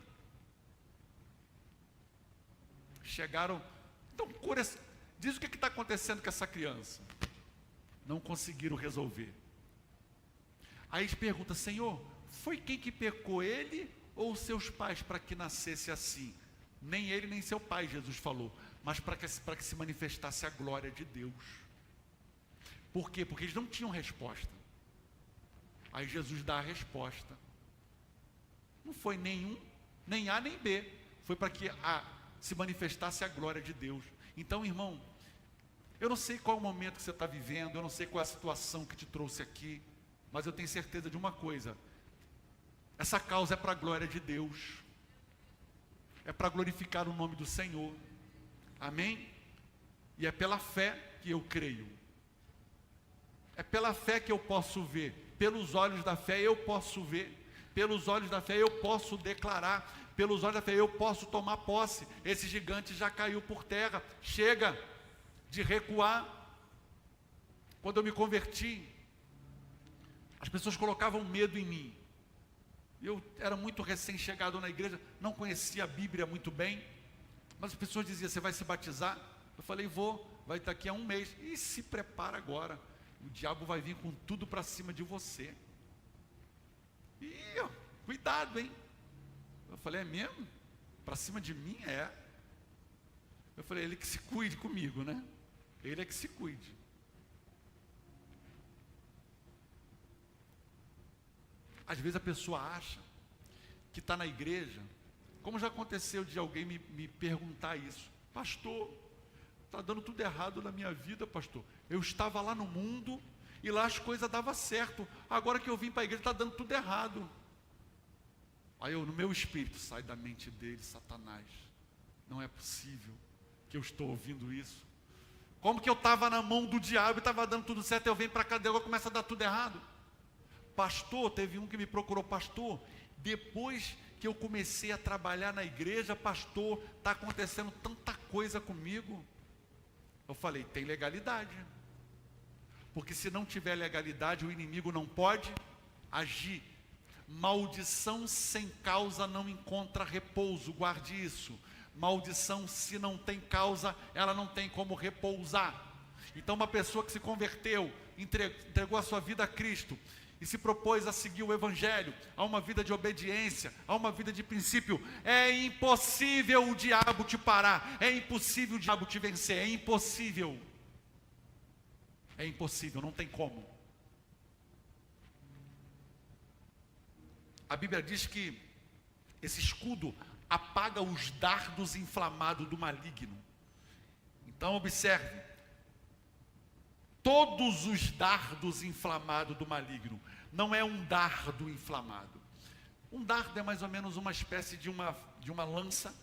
chegaram, então diz o que está acontecendo com essa criança. Não conseguiram resolver. Aí eles perguntam: Senhor, foi quem que pecou, ele ou seus pais, para que nascesse assim? Nem ele nem seu pai, Jesus falou, mas para que se manifestasse a glória de Deus. Por quê? Porque eles não tinham resposta. Aí Jesus dá a resposta. Não foi nenhum, nem A nem B, foi para que se manifestasse a glória de Deus. Então, irmão, eu não sei qual é o momento que você está vivendo, eu não sei qual é a situação que te trouxe aqui, mas eu tenho certeza de uma coisa: essa causa é para a glória de Deus, é para glorificar o nome do Senhor, amém? E é pela fé que eu creio, é pela fé que eu posso ver, pelos olhos da fé eu posso ver, pelos olhos da fé eu posso declarar, pelos olhos da fé eu posso tomar posse. Esse gigante já caiu por terra, chega de recuar. Quando eu me converti, as pessoas colocavam medo em mim. Eu era muito recém-chegado na igreja, não conhecia a Bíblia muito bem, mas as pessoas diziam: você vai se batizar? Eu falei: vou, vai estar aqui a um mês. E se prepara agora, o diabo vai vir com tudo para cima de você. E cuidado, hein? Eu falei: é mesmo? Para cima de mim? É. Eu falei: ele que se cuide comigo, né? Ele é que se cuide. Às vezes a pessoa acha que está na igreja, como já aconteceu de alguém me perguntar isso: pastor, está dando tudo errado na minha vida, pastor. Eu estava lá no mundo e lá as coisas davam certo, agora que eu vim para a igreja está dando tudo errado. Aí eu, no meu espírito: sai da mente dele, Satanás, não é possível que eu estou ouvindo isso. Como que eu estava na mão do diabo e estava dando tudo certo, eu venho para cá, agora começa a dar tudo errado. Pastor, teve um que me procurou: pastor, depois que eu comecei a trabalhar na igreja, pastor, está acontecendo tanta coisa comigo. Eu falei: tem legalidade, porque se não tiver legalidade, o inimigo não pode agir. Maldição sem causa não encontra repouso, guarde isso. Maldição, se não tem causa, ela não tem como repousar. Então, uma pessoa que se converteu, entregou a sua vida a Cristo e se propôs a seguir o Evangelho, a uma vida de obediência, a uma vida de princípio, é impossível o diabo te parar, é impossível o diabo te vencer, é impossível, não tem como. A Bíblia diz que esse escudo apaga os dardos inflamados do maligno. Então observe, todos os dardos inflamados do maligno, não é um dardo inflamado. Um dardo é mais ou menos uma espécie de uma lança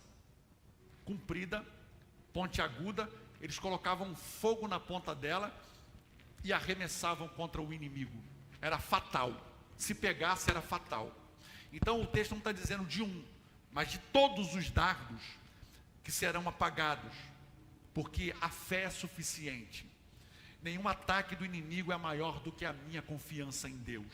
comprida, pontiaguda. Eles colocavam fogo na ponta dela e arremessavam contra o inimigo. Era fatal, se pegasse era fatal. Então o texto não está dizendo de um, mas de todos os dardos que serão apagados, porque a fé é suficiente. Nenhum ataque do inimigo é maior do que a minha confiança em Deus.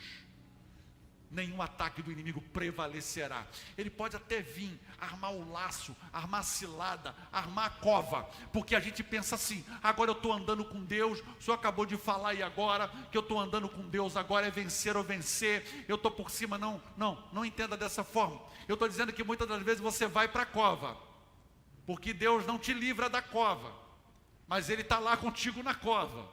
Nenhum ataque do inimigo prevalecerá. Ele pode até vir, armar o laço, armar a cilada, armar a cova, porque a gente pensa assim: agora eu estou andando com Deus, o senhor acabou de falar e agora que eu estou andando com Deus, agora é vencer ou vencer, eu estou por cima. Não entenda dessa forma. Eu estou dizendo que muitas das vezes você vai para a cova, porque Deus não te livra da cova, mas Ele está lá contigo na cova.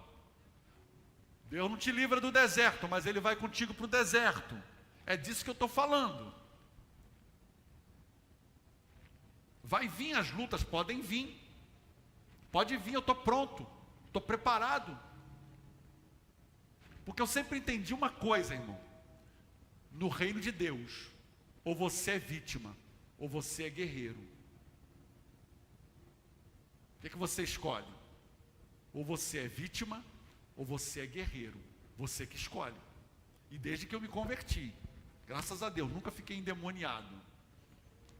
Deus não te livra do deserto, mas Ele vai contigo para o deserto. É disso que eu estou falando. Vai vir as lutas, podem vir. Pode vir, eu estou pronto, estou preparado. Porque eu sempre entendi uma coisa, irmão: no reino de Deus, ou você é vítima, ou você é guerreiro. O que você escolhe? Ou você é vítima, ou você é guerreiro. Você que escolhe. E desde que eu me converti, graças a Deus, nunca fiquei endemoniado.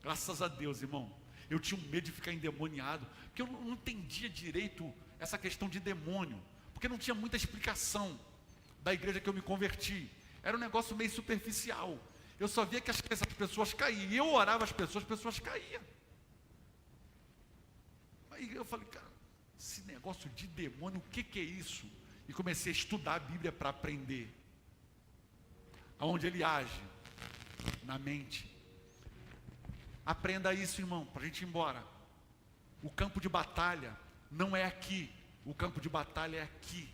Graças a Deus, irmão. Eu tinha um medo de ficar endemoniado, porque eu não entendia direito essa questão de demônio, porque não tinha muita explicação da igreja que eu me converti. Era um negócio meio superficial. Eu só via que as pessoas caíam, e eu orava as pessoas caíam. Aí eu falei, cara, esse negócio de demônio, o que é isso? E comecei a estudar a Bíblia para aprender. Aonde ele age? Na mente. Aprenda isso, irmão, para a gente ir embora. O campo de batalha não é aqui, o campo de batalha é aqui.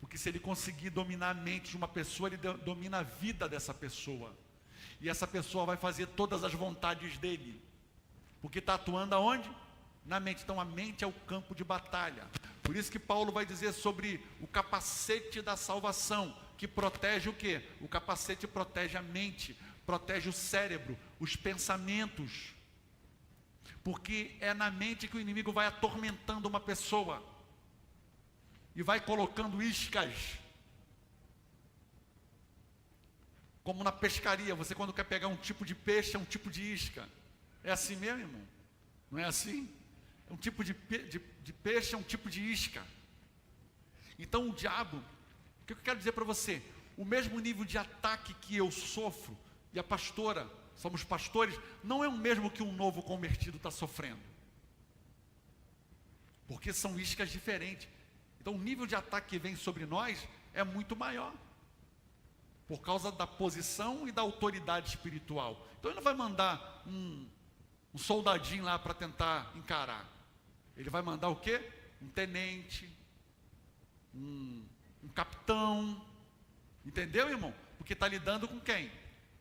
Porque se ele conseguir dominar a mente de uma pessoa, ele domina a vida dessa pessoa. E essa pessoa vai fazer todas as vontades dele. Porque está atuando aonde? Na mente. Então a mente é o campo de batalha. Por isso que Paulo vai dizer sobre o capacete da salvação, que protege o quê? O capacete protege a mente, protege o cérebro, os pensamentos. Porque é na mente que o inimigo vai atormentando uma pessoa. E vai colocando iscas. Como na pescaria, você quando quer pegar um tipo de peixe, é um tipo de isca. É assim mesmo, irmão? Não é assim? É um tipo de peixe, é um tipo de isca. Então o diabo, o que eu quero dizer para você? O mesmo nível de ataque que eu sofro, e a pastora, somos pastores, não é o mesmo que um novo convertido está sofrendo. Porque são iscas diferentes. Então o nível de ataque que vem sobre nós é muito maior. Por causa da posição e da autoridade espiritual. Então ele não vai mandar um soldadinho lá para tentar encarar. Ele vai mandar o quê? Um tenente, um capitão. Entendeu, irmão? Porque está lidando com quem?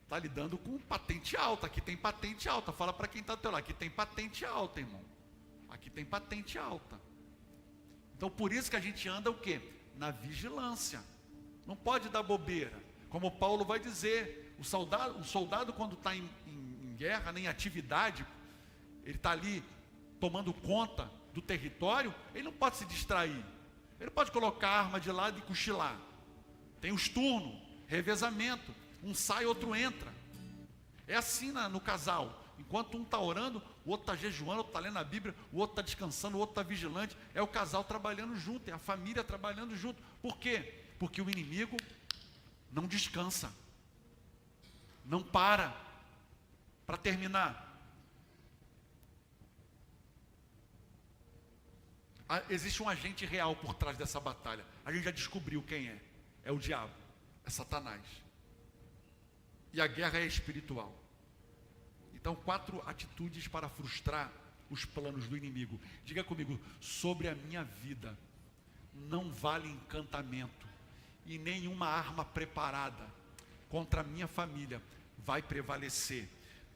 Está lidando com patente alta. Aqui tem patente alta. Fala para quem está do teu lado. Aqui tem patente alta, irmão. Aqui tem patente alta. Então por isso que a gente anda o quê? Na vigilância. Não pode dar bobeira. Como Paulo vai dizer, o soldado quando está em guerra, em atividade, ele está ali tomando conta do território, ele não pode se distrair. Ele não pode colocar a arma de lado e cochilar. Tem os turnos, revezamento. Um sai, outro entra. É assim no casal. Enquanto um está orando, o outro está jejuando, o outro está lendo a Bíblia, o outro está descansando, o outro está vigilante. É o casal trabalhando junto, é a família trabalhando junto. Por quê? Porque o inimigo não descansa, não para. Para terminar, existe um agente real por trás dessa batalha. A gente já descobriu quem é. É o diabo, é Satanás. E a guerra é espiritual. Então 4 atitudes para frustrar os planos do inimigo. Diga comigo: sobre a minha vida não vale encantamento, e nenhuma arma preparada contra a minha família vai prevalecer.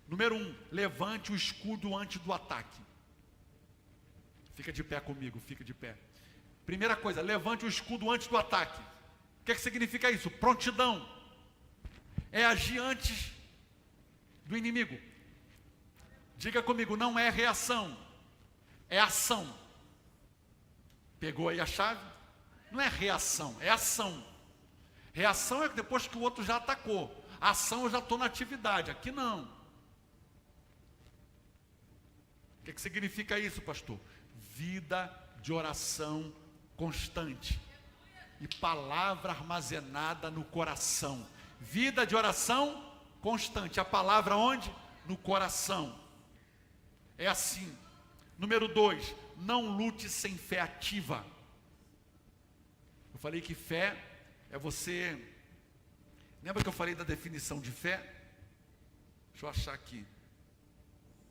Número 1, levante o escudo antes do ataque. Fica de pé comigo, fica de pé. Primeira coisa, levante o escudo antes do ataque. O que significa isso? Prontidão. É agir antes do inimigo. Diga comigo, não é reação, é ação. Pegou aí a chave? Não é reação, é ação. Reação é depois que o outro já atacou. Ação eu já estou na atividade, aqui não. O que significa isso, pastor? Vida de oração constante e palavra armazenada no coração. Vida de oração constante. A palavra onde? No coração. É assim. Número 2, não lute sem fé ativa. Eu falei que fé é você... Lembra que eu falei da definição de fé? Deixa eu achar aqui,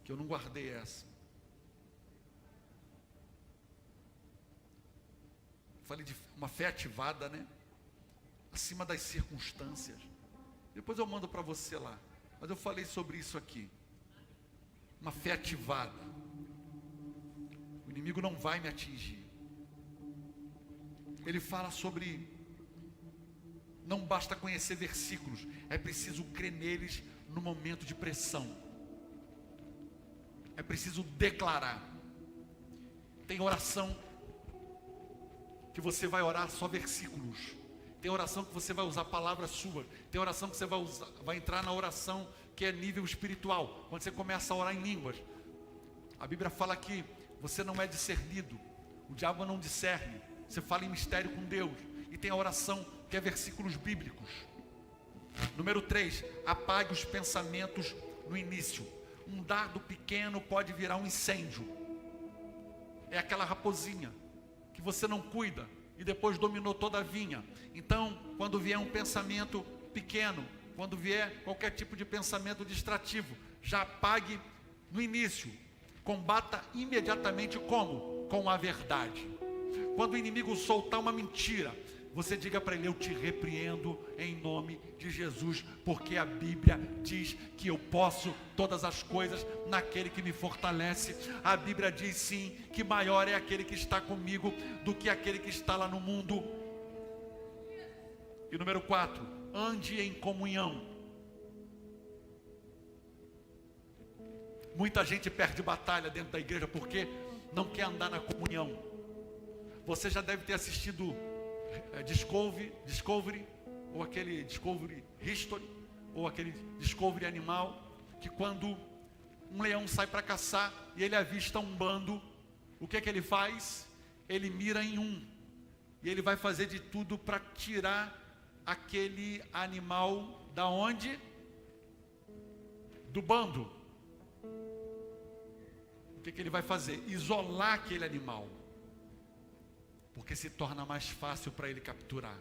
que eu não guardei essa. Falei de uma fé ativada, né? Acima das circunstâncias. Depois eu mando para você lá. Mas eu falei sobre isso aqui. Uma fé ativada. O inimigo não vai me atingir. Ele fala sobre... Não basta conhecer versículos. É preciso crer neles no momento de pressão. É preciso declarar. Tem oração que você vai orar só versículos. Tem oração que você vai usar palavras suas. Tem oração que você vai entrar na oração que é nível espiritual, quando você começa a orar em línguas. A Bíblia fala que você não é discernido, o diabo não discerne. Você fala em mistério com Deus. E tem a oração que é versículos bíblicos. Número 3, apague os pensamentos no início. Um dardo pequeno pode virar um incêndio. é aquela raposinha que você não cuida e depois dominou toda a vinha. Então, quando vier um pensamento pequeno, quando vier qualquer tipo de pensamento distrativo, já apague no início. Combata imediatamente como? Com a verdade. Quando o inimigo soltar uma mentira, você diga para ele: eu te repreendo em nome de Jesus, porque a Bíblia diz que eu posso todas as coisas naquele que me fortalece. A Bíblia diz sim, que maior é aquele que está comigo do que aquele que está lá no mundo. E número 4, ande em comunhão. Muita gente perde batalha dentro da igreja porque não quer andar na comunhão. Você já deve ter assistido Discovery, ou aquele Discovery History, ou aquele Discovery Animal, que quando um leão sai para caçar e ele avista um bando, o que é que ele faz? Ele mira em um, e ele vai fazer de tudo para tirar aquele animal da onde? Do bando. O que é que ele vai fazer? Isolar aquele animal, porque se torna mais fácil para ele capturar.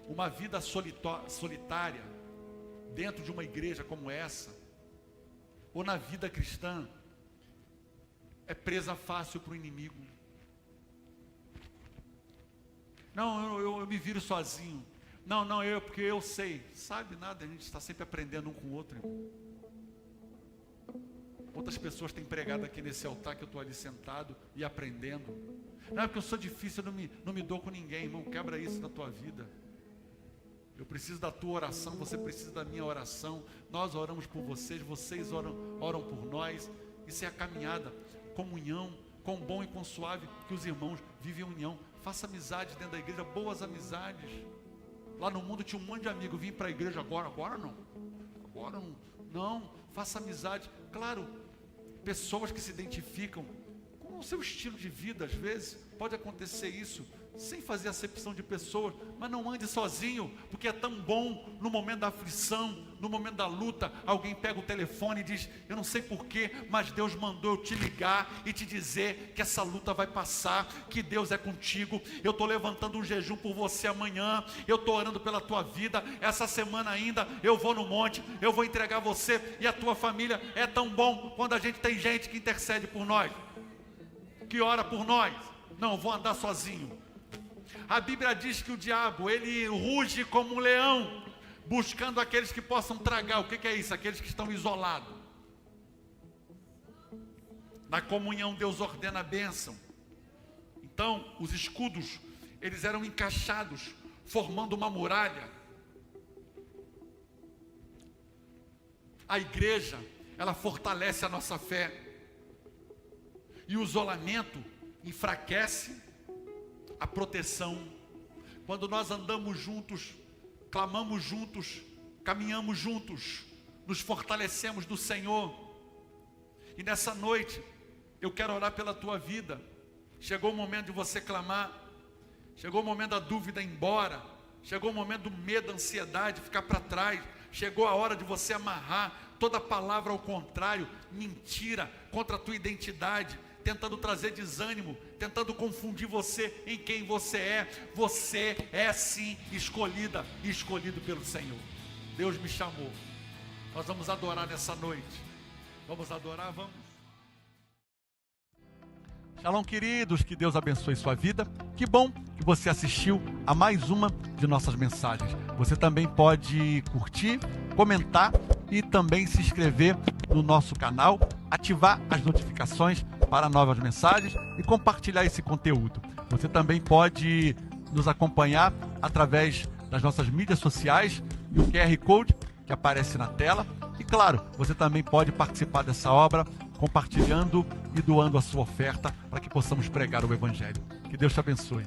Uma vida solitária dentro de uma igreja como essa, ou na vida cristã, é presa fácil para o inimigo. Não, eu me viro sozinho. Não, porque eu sei. Sabe nada, a gente está sempre aprendendo um com o outro, irmão. Quantas pessoas têm pregado aqui nesse altar que eu estou ali sentado e aprendendo? Não é porque eu sou difícil, eu não me dou com ninguém, irmão. Quebra isso na tua vida. Eu preciso da tua oração, você precisa da minha oração. Nós oramos por vocês, vocês oram por nós. Isso é a caminhada, comunhão, com bom e com suave, que os irmãos vivem em união. Faça amizades dentro da igreja, boas amizades. Lá no mundo tinha um monte de amigos, vim para a igreja agora não, faça amizade. Claro, pessoas que se identificam com o seu estilo de vida, às vezes, pode acontecer isso, sem fazer acepção de pessoas, mas não ande sozinho, porque é tão bom no momento da aflição, no momento da luta, alguém pega o telefone e diz: eu não sei porquê, mas Deus mandou eu te ligar e te dizer que essa luta vai passar, que Deus é contigo. Eu estou levantando um jejum por você amanhã, eu estou orando pela tua vida, essa semana ainda eu vou no monte, eu vou entregar você e a tua família. É tão bom quando a gente tem gente que intercede por nós, que ora por nós. Não, vou andar sozinho. A Bíblia diz que o diabo, ele ruge como um leão, buscando aqueles que possam tragar. O que é isso? Aqueles que estão isolados. Na comunhão Deus ordena a bênção. Então, os escudos, eles eram encaixados, formando uma muralha. A igreja, ela fortalece a nossa fé. E o isolamento enfraquece a proteção. Quando nós andamos juntos, clamamos juntos, caminhamos juntos, nos fortalecemos do Senhor. E nessa noite, eu quero orar pela tua vida. Chegou o momento de você clamar, chegou o momento da dúvida ir embora, chegou o momento do medo, da ansiedade ficar para trás, chegou a hora de você amarrar toda palavra ao contrário, mentira contra a tua identidade, tentando trazer desânimo, tentando confundir você em quem você é. Você é sim escolhida e escolhido pelo Senhor. Deus me chamou. Nós vamos adorar nessa noite. Vamos adorar, vamos. Shalom, queridos, que Deus abençoe sua vida. Que bom que você assistiu a mais uma de nossas mensagens. Você também pode curtir, comentar e também se inscrever no nosso canal, ativar as notificações para novas mensagens e compartilhar esse conteúdo. Você também pode nos acompanhar através das nossas mídias sociais e o QR Code que aparece na tela. E claro, você também pode participar dessa obra compartilhando e doando a sua oferta para que possamos pregar o Evangelho. Que Deus te abençoe.